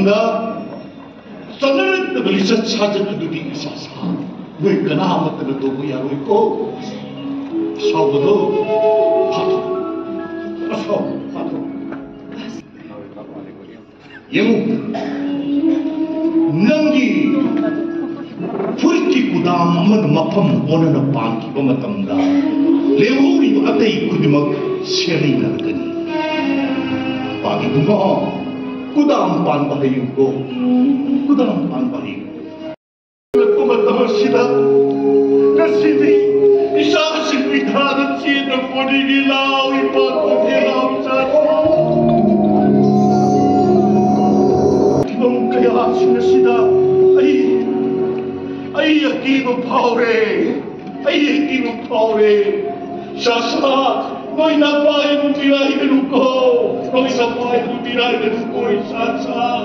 Tanda, sanarit na balisat saja na dudi isasa. May kanahamat na natubuyaroy ko. Sabado, pato. Pato. Yung nanggi purti kudaman mapam ona na pangki ba matamda. Leori atay kudimag seri na gani. Pagi mo, kudam pan bahayu ko. Kudam pan bahayu. Tumatama sila na sini isasin bitanan sila po nilaw ipagkukilaw sa Ibang kaya sila ay yakin paure ay yakin paure sasa noy napahay mo tirahin ko noy napahay mo tirahin ko sasa